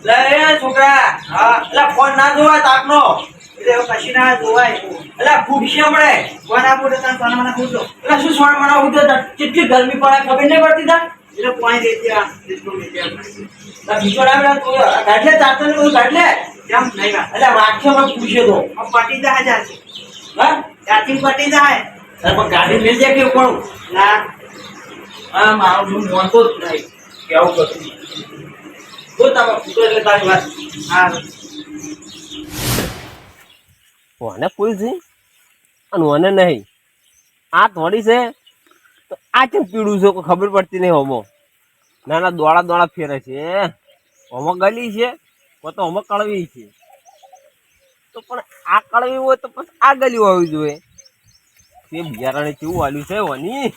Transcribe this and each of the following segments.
લે છોકરા હા એટલે ફોન ના જોવાય તાપનો એટલે કશી ના જોવાય એટલે ફૂટશે આપણે ફોન આપો તો તને સોના મને પૂછો એટલે શું સોણ મને ઉઠે કેટલી ગરમી પડે ખબર નહીં પડતી તા એટલે પાણી દેતી આ બિસ્કુટ દેતી બીજો ના તું ગાડલે ચાલતો ને બધું ગાડલે કેમ નહીં કા એટલે વાક્ય માં પૂછે તો પટી જાય જાશે હા ત્યાંથી પટી જાય પણ ગાડી લઈ જાય કે કોણ ના હા મારું હું મોનતો જ નહીં કેવું કરું તો તમે પૂછો એટલે તારી વાત હા ઓને ફૂલ છે અને ઓને નહીં આ થોડી છે તો આ કેમ પીળું છે કોઈ ખબર પડતી નહીં હોમો ના દોડા દોડા ફેરે છે હોમો ગલી છે કો તો હોમો કળવી છે તો પણ આ કળવી હોય તો પછી આ ગલી હોવી જોઈએ તે બિયારાને કેવું વાલ્યું છે ઓની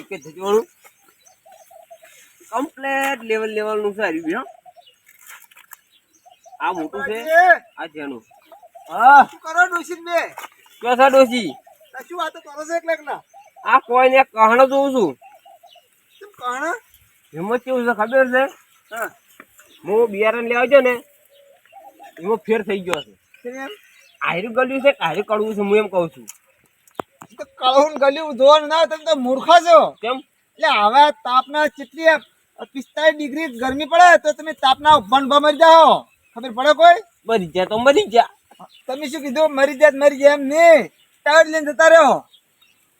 કે થવાનું કમ્પ્લેટ લેવલનું છે હારી બી આ મોટું છે આ જેનું હા શું કરો ડોશી બે ક્યાં છે ડોશી શું વાતો કરો છો એકલા એકલા આ કોઈને કહણો જોઉં છું શું કહણ હિંમત કેવું છે ખબર છે હા હું બિયારણ લેવા ગયો ને એમાં ફેર થઈ ગયો છે એમ આયરું ગલ્યું છે આયરું કડવું છે હું એમ કહું છું તો કળું ગલ્યું જોર ના તમે તો મૂર્ખા છો કેમ એટલે હવે તાપના કેટલી 45 ડિગ્રી ગરમી પડે તો તમે તાપના બંધ મરી જાઓ ખબર પડે કોઈ મરી ગયા તો મરી ગયા તમે શું કીધું મરી જાય એમ નહીં ટાયર લઈને જતા રહ્યો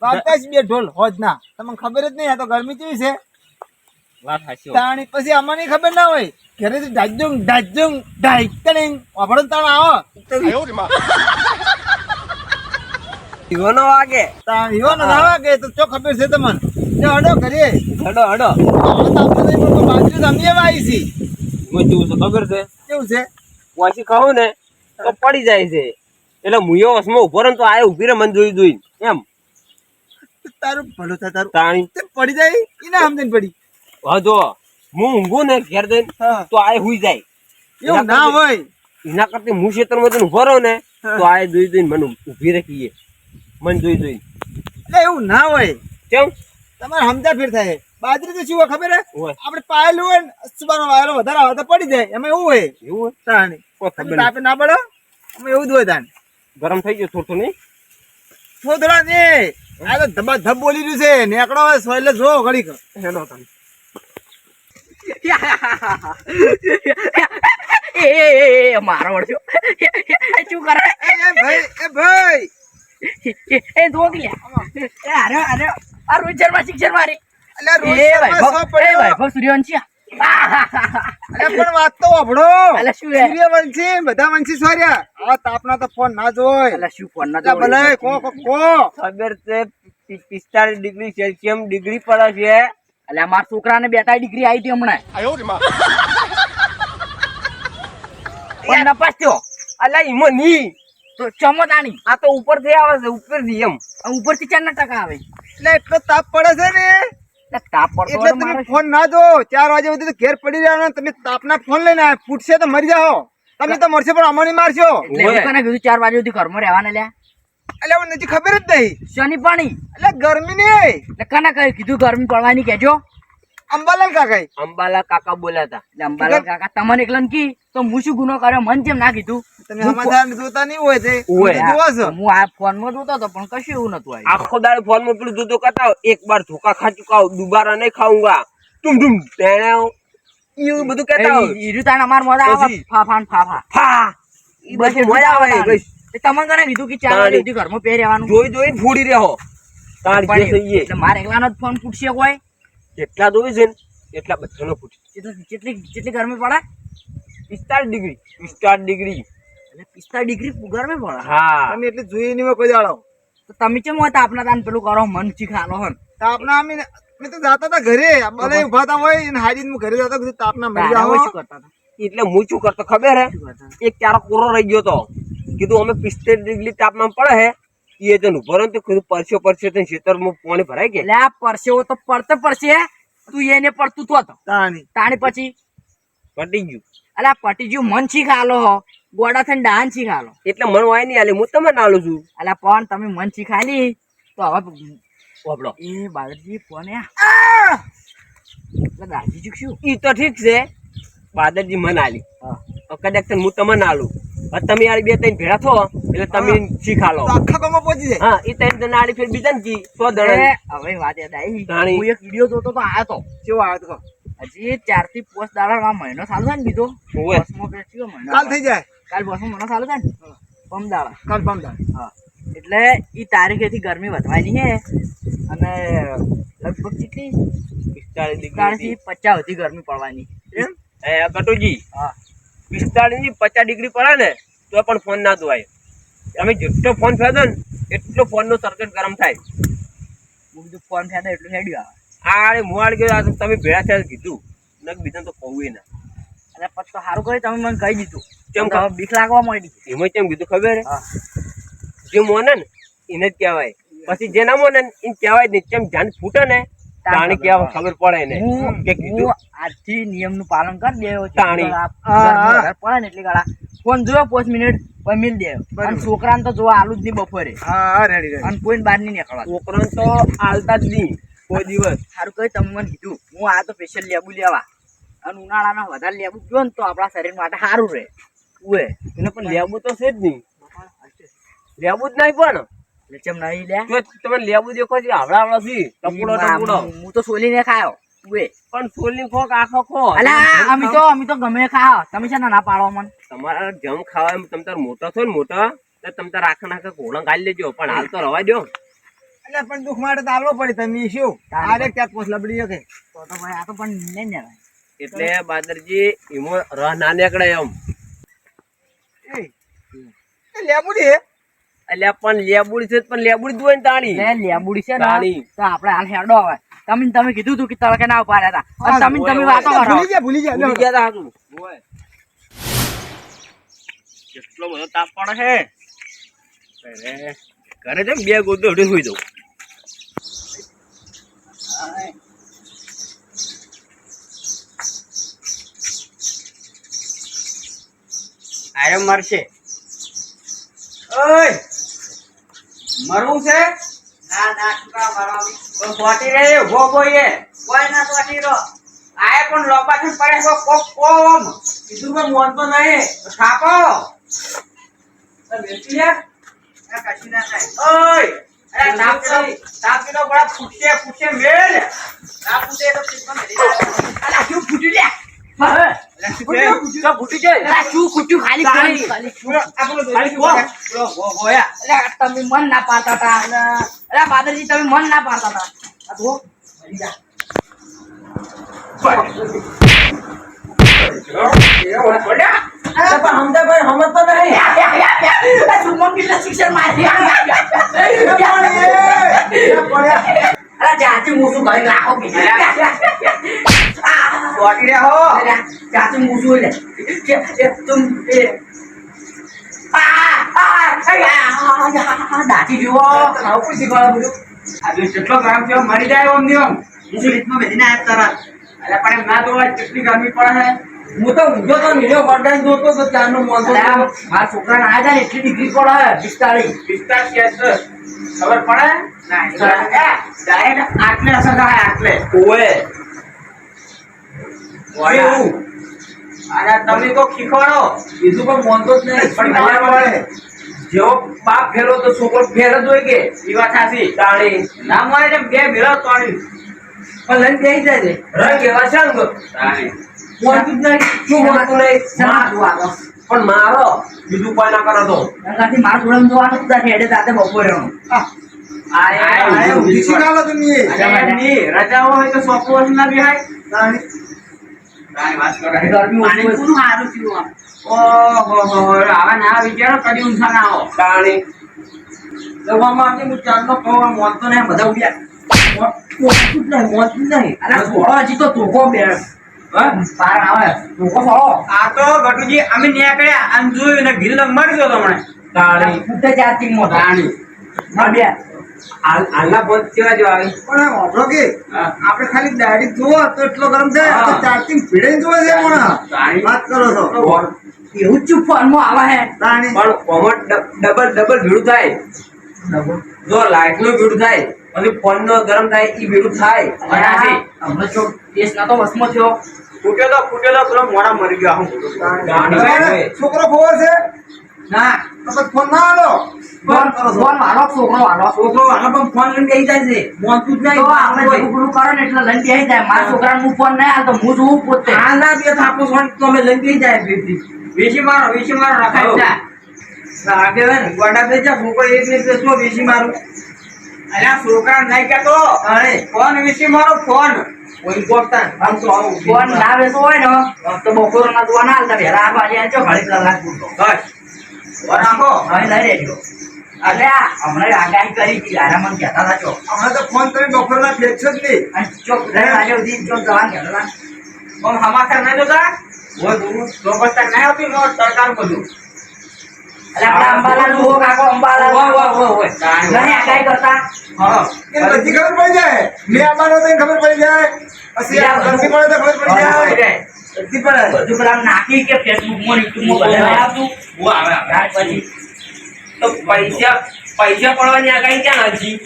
વાગતા જ બે ઢોલ હોજ ના તમને ખબર જ નહીં આ તો ગરમી કેવી છે વાત હાચી તાણી પછી આમાં ખબર ના હોય ઘરેથી ડાજુંગ ડાઈકલિંગ વાપરો તાણ આવો ઈવાનો વાગે તાણ ઈવો ન વાગે તો ચો ખબર છે તમને જો હડો ઘરે હડો હડો આપણે નહીં પણ બાજુ જમીએ આવી છે હું કેવું છે ખબર છે કેવું છે વાસી ખાવું ને તો પડી જાય છે એટલે મુયો વસમાં ઉભો રહે ને તો આ ઉભી રહે મને જોઈ એમ તારું ભલું થાય તારું તાણી તે પડી જાય એના સમજણ પડી હા જો હું ઊંઘું ને ઘેર જઈને હા તો આ હુઈ જાય એવું ના હોય એના કરતી હું ક્ષેત્રમાં જઈને ઉભો રહું ને તો આ જોઈ મને ઉભી રાખીએ મને જોઈ એટલે એવું ના હોય કેમ તમારે સમજા ફેર થાય બાજરી તો શું હોય ખબર હે હોય આપણે પાયેલું હોય ને સુબાનો વાયરો વધારે આવે તો પડી જાય એમાં એવું હોય એવું તાણી કોઈ ખબર તમે નહીં. તાપે ના પડો અમે એવું જ હોય તાણ ગરમ થઈ ગયો થોડું નહીં થોડા ને આ તો ધબા ધબ બોલી રહ્યું છે નેકડો હોય સોયલે જો ઘડીક હેલો તમે એ મારો વળજો શું કરે એ ભાઈ એ ધોગલ્યા એ અરે અરે આ રોજર માં શિક્ષણ મારી અલ્યા રોજ એ શર્મા સો પડ્યો. ભાઈ સૂર્યવંશી અલ્યા પણ વાત તો વાપરો અલ્યા શું હે? સૂર્યવંશી બધા વંશી સોર્યા આ તાપના તો ફોન ના જોય અલા શું ફોન ના અલ્યા ભલે કો ખબર છે 45 ડિગ્રી સેલ્સિયસ ડિગ્રી પડે છે અલ્યા મારા છોકરાને 42 ડિગ્રી આવી હતી હમણાં પણ નપાસ્યો અલ્યા ઈમો ની તો ચમોદાણી આ તો ઉપર થી આવે છે ઉપર થી એમ ઉપરથી 4% આવે એટલે એટલો તાપ પડે છે ને એટલે તાપ પડતો એટલે હોય તો તમે મારે ફોન ના જો 4 વાગે સુધી તો ઘેર પડી રહ્યા તમે તાપના ફોન લઈને આવ્યા. ફૂટશે તો મરી જાઓ તમે તો મરશે પણ અમને મારશો એટલે એવું કોને કીધું 4 વાગે સુધી ઘરમાં રહેવાના લ્યા એટલે મને નથી ખબર જ નહીં શની પાણી એટલે ગરમી નહીં એટલે કના કીધું ગરમી પડવાની કેજો અંબાલાલ કાકા અંબાલા કાકા બોલ્યા હતા એટલે અંબાલાલ કાકા તમને એકલા કી તો હું શું ગુનો કર્યો મને જેમ ના કીધું તમે સમાધાન જોતા નહીં હોય તે હોય. તમે જોવો છો હું આ ફોન માં જોતો હતો પણ કશું એવું નતું આવ્યું આખો દાડો ફોન માં પેલું જોતો કરતા હોય, એક બાર ધોકા ખા ચુકા દુબારા નહીં ખાऊंगा તુમ તુમ તેણે એવું બધું કહેતા હોય ઈરુતાણ અમાર મોડા આવે પછી? ફાફા ને ફાફા ફા ઈ બધું મજા આવે બસ તે તમને કને કીધું કે 4 વાગે સુધી ઘરમાં પહેરી રહેવાનું જોઈ ફૂડી રહ્યો તાર જે સહીએ એટલે મારે એકલાનો જ ફોન ફૂટશે કોઈ કેટલા જોઈ છે ને એટલા બધાનો ફૂટી કેટલી ગરમી પડે 45 ડિગ્રી 45 ડિગ્રી એટલે 45 ડિગ્રી ગરમી પડે હા તમે એટલે જોઈ નહીં હોય કોઈ દાડો તો તમે કેમ હોય આપના તાન પેલું કરો મન ચીખાલો હન તાપના અમે તો જાતા હતા ઘરે ભલે ઉભા તા હોય ને હાજી હું ઘરે જતો કીધું તાપના મરી તારા હોય જાઓ શું કરતા હતા એટલે હું શું કરતો ખબર હે એક ચારો કોરો રહી ગયો તો કીધું અમે 45 ડિગ્રી તાપમાન પડે હે એ તો ઉભો રહ્યો ને તો કીધું પરસ્યો તો ખેતરમાં પાણી ભરાય કે એટલે આ પરસેવો તો પડતે પડશે તું એને પડતું તો હતો તાણી તાણી પછી પટી ગયું અલે આ પટી ગયું મન શીખાલો હો ગોડા થઈને ડાન શીખાલો એટલે મન વાય નહીં આલે હું તમને નાલું છું અલે પણ તમે મન શીખાલી તો હવે વાપડો એ બાળજી ફોન એટલે દાજી ચૂકશું ઈ તો ઠીક છે બાદરજી મને આલી હા. કદાચ હું તમને આલું હવે તમે યાર બે ત્રણ ભેળા થો એટલે તમે શીખા લો તો આખા ગામમાં પહોંચી જાય. હા એ ત્રણ જણા આલી ફેર બીજા ને કી 100 એ, દડા હવે વાત યાદ આવી તાણી. હું એક વિડીયો જોતો તો આયો તો કેવો આવ્યો તો કહો. હજી 4 થી 5 દાડા મહિનો ચાલુ થાય ને બીજો ઓવે. બસમાં બેસ્યો મહિનો કાલ થઈ જાય. કાલ બસમાં મહિનો ચાલુ થાય ને પમ દાડા કાલ પામદાર. હા એટલે ઈ તારીખેથી ગરમી વધવાની છે અને લગભગ કેટલી 45 40 થી ડિગ્રી 50 સુધી ગરમી પડવાની એમ? કટુજી હા 45 થી 50 ડિગ્રી પડે ને તો પણ ફોન ના ધોવાય તમે જેટલો ફોન ફેદો ને એટલો ફોન નો સર્કિટ ગરમ થાય હું બીજું ફોન થયા એટલું હેડ્યું આ આવે મુવાડ ગયો આ તો તમે ભેળા થયા કીધું નક બીજા તો કહું ના અને પછી તો સારું કર્યું તમે મને કહી દીધું કેમ તો હવે બીક લાગવા માંડી એમાં કેમ કીધું ખબર હે? હા જે મોને ને એને જ કહેવાય પછી જે ના મોને ને એને કહેવાય જ નહીં કેમ ધ્યાન ફૂટે ને તાણી કેવા ખબર પડે ને કે કીધું હું આજથી નિયમનું પાલન કરી દેવો તાણી. પડે ને એટલી ગાળા ફોન જોયો 5 મિનિટ પછી મિલ દેવો અને છોકરાને તો જોવા આલુ જ નહીં બપોરે હા રેડી રેડી. અને કોઈને બહાર નહીં નીકળવા છોકરાને તો આલતા જ નહીં કોઈ દિવસ સારું કહ્યું તમે મને કીધું હું આ તો સ્પેશિયલ લેબુ લેવા અને ઉનાળામાં વધારે લેબુ પીવો ને તો આપણા શરીર માટે સારું રહે ઉએ એને પણ લેવું તો છે જ નહીં લેવું જ નહીં પણ એટલે ચમ નહીં લે જો તમે લેવું દેખો છે આવડા આવડા થી ટપુડો ટપુડો હું તો સોલીને ખાયો ઉએ પણ સોલની ખોક આખો ખો અલા અમે તો ગમે ખાઓ તમે છે ને ના પાડો મને તમારા જમ ખાવા એમ તમ તાર મોટા છો ને મોટા તો તમ તાર આખા નાખા ઘોડા ગાલી લેજો પણ હાલ તો રવા દો એટલે પણ દુઃખ માટે તો આવવો પડે તમે શું આરે ક્યાં પોસ લબડી શકે. તો ભાઈ આ તો પણ નહીં ને એટલે બાદરજી એમાં રહ ના નીકળે એમ એ લેબુડી હે. એટલે પણ લેબુડી છે પણ લેબુડી જ હોય ને તાણી લે લેબુડી છે ને તાણી. તો આપણે હાલ હેડો હવે તમે કીધું તું કે તડકે ના ઉપાડ્યા હતા અને તમે વાતો કરો ભૂલી ગયા ભૂલી ગયા તા હાચું. ઓય. કેટલો બધો તાપ પડે છે અરે, ઘરે જેમ બે ગોદો અડી સુઈ દઉં આરે મરશે ઓય મરવું છે ના ના છોકરા મારવા તો સોટી રે ઉભો બોઈએ કોઈ ના સોટી રો આય પણ લોપા થી પડે તો કોક કોમ કીધું કે મોન તો નહીં થાપો તો બેસી લે આ કશું ના થાય ઓય અરે તાપીનો બડા ફૂટશે મેલ ના પૂછે તો ફ્રીજમાં મેલી દે અલા શું ફૂટ્યું લે તો ફૂટી જાય અલા શું ફૂટ્યું ખાલી ખાલી ખાલી ગોયા અલા તમે મન ના પાડતા હતા અલા બાદરજી તમે મન ના પાડતા હતા આ તો મરી જા શિક્ષણ મારી અરે જાતી મૂસું કરી નાખો સોટી રે હો જાતી મૂસું લે તું દાટી જુઓ આવું શીખવાડો બધું આજે કેટલો ગ્રામ છે મરી જાય ઓમ નિયમ મૂસું રીતમાં બેસીને આવ્યા તરત અરે પણ એમ ના જોવાય કેટલી ગરમી પડે છે હું તો ઊંઘો તો નીચે વરદાન જોતો તો ત્યારનો મોંઘો મારા છોકરાને આવ્યા હતા ને એટલી ડિગ્રી પડે 45 ખબર પડે ડાયરેક્ટ આટલે અસર થાય આટલે ઓએ એવું અને તમે તો ખીખવાડો બીજું કોઈ મોનતો જ નહીં પણ ખબર પડે જેવો બાપ ફેરો તો છોકરો ફેર જ હોય કે એ વાત સાચી તાણી ના મળે ને બે ભેળા તાણી પણ લઈને બેસી જાય છે રંગ એવા છે ને તાણી મોનતું જ નહીં શું મોનતું નહીં પણ મારો બીજું કોઈ ના કરો તો નકાથી માર જોડે જોવાનું જ નથી એટલે તાતે બપોરે શીખાડો તમે. રજાઓ હોય તો સોપો ના બિહાય વાત કરો ગરમી ઓછી સારું થયું ઓહો આવા ના વિચારો કદી ઊંચા ના આવો તાણી જવામાં આવતી હું ચાંદનો કહું મોનતો નહીં બધા ઉડ્યા મોનતું જ નહીં અરે થોડો હજી તો ટોકો બે પાર આવે ટોકો થોડો આ તો ગટુજી અમે નીકળ્યા આમ જોયું ને ગિલ મારી દો તમને તાણી ફૂટે ચાર્જિંગ માં તાણી હા બે હાલના ફોન કેવા જો આવે પણ આમ વાપરો કે આપણે ખાલી દાઢી જોવો તો એટલો ગરમ થાય આ તો ચાર્જિંગ ભીડે જોવે છે પણ વાત કરો છો એવું જ ફોન માં આવે હે તાણી પણ કોમટ ડબલ ભીડું થાય જો લાઈટ નું ભીડું થાય પછી ફોન નો ગરમ થાય ઈ ભેગું થાય અને આથી હમણાં જો કેસ ના તો વસમાં થયો. ફૂટેલો પેલો મોડા મરી ગયો આવું છોકરો ખોવો છે ના તો પછી ફોન ના આલો ફોન વાળો છોકરો વાળો છોકરો આનો પણ ફોન લઈને બેસી જાય છે મોનતું જ તો આપણે નહીં જેવું પેલું કરો ને એટલે લઈને બેસી જાય. મારા છોકરાને હું ફોન નહીં આલતો, હું જોઉં પોતે. હાલ ના બે થાપો ફોન તો અમે લઈને બેસી જાય ફીરથી. વેચી મારો રખાય જા આગેવાન ગોડા થઈ જા છોકરો એક ને પેલો વેચી મારું અલ્યા છોકરા નહીં કેતો અરે ફોન વેચી મારો ફોન કોઈ બોલતા આમ તો આવું ફોન ના વેચવો હોય ને તો બપોરના જોવા ના આલતા. વહેલા 8 વાગે આવજો, ઘડી કલાક પૂરતો. બસ ફોન આપો હવે લઈ લેજો. એટલે આ હમણાં આગાહી કરી હતી, યાર મને કહેતા હતા ચો. હમણાં તો ફોન કરી બપોરના ફેંક છે જ નહીં અને ચોક 2 વાગે સુધી ચોક જવાનું કહેતા હતા. ફોન સમાચાર નહીં જોતા ઓય દૂર તો બસ્તા નહીં આવતી નો સરકાર બધું એટલે આપણા અંબાલાલ જુઓ કાકો, અંબાલાલ. ઓય નહીં આગાહી કરતા. હા એ બધી ખબર પડી જાય મેં આવવાનો તો એને ખબર પડી જાય પછી આ ગરમી પડે તો ખબર પડી જાય બધી પડે બધું પેલા નાખી કે ફેસબુકમાં ને યુટ્યુબમાં બધે લઈ આવતું. હું આવે ત્યાર પછી તો પૈસા પડવાની આગાહી ક્યાં હજી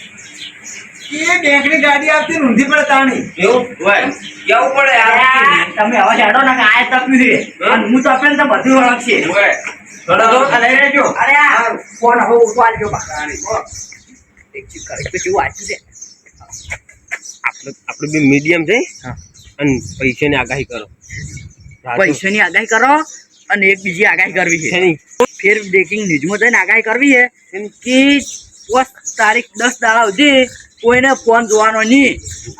એ બેંકની ગાડી આવતી ને ઊંધી પડે તાણી એવું હોય કેવું પડે અલ્યા, તમે હવે હેડો ને કે આ તપ્યું છે અને હું તપે ને તો બધું ઓળખશે. આ લઈ લેજો અરે આ ફોન હવે ઉઠવા આલજો પાછા. એક ચીજ કરે તો કેવું વાંચ્યું છે. આપણું બી મીડિયમ છે અને પૈસાની આગાહી કરો પૈસાની આગાહી કરો અને એક બીજી આગાહી કરવી છે. શેની? ફેર બ્રેકિંગ ન્યૂઝમાં જઈને આગાહી કરવી છે કે 10 તારીખ 10 દાડા સુધી કોઈને ફોન જોવાનો નહીં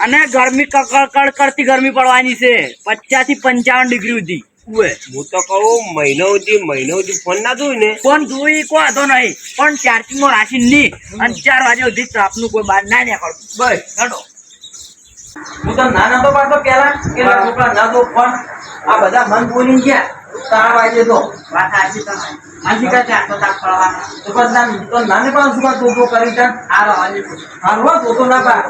અને ગરમી કડકડ કરતી ગરમી પડવાની છે 50 થી 55 ડિગ્રી સુધી. ઉવે હું તો કહું મહિનો સુધી ફોન ના જોયું ને ફોન જોઈ કોઈ વાંધો નહીં પણ ચાર્જિંગમાં રાખી નહીં અને 4 વાગે સુધી ટ્રાફનું કોઈ બહાર ના નીકળતું. બસ હેડો. હું તો નાના તો પાડતો પેલા કે છોકરા ના તો ફોન આ બધા મન બોલી ગયા તાર વાજે તો વાત સાચી તમારી. માસી કાંઈ ચારસો તાપ પડવાના. તો પણ નાને પણ શું કરી જા હાલો, હાલો. હાલવા તો ના પા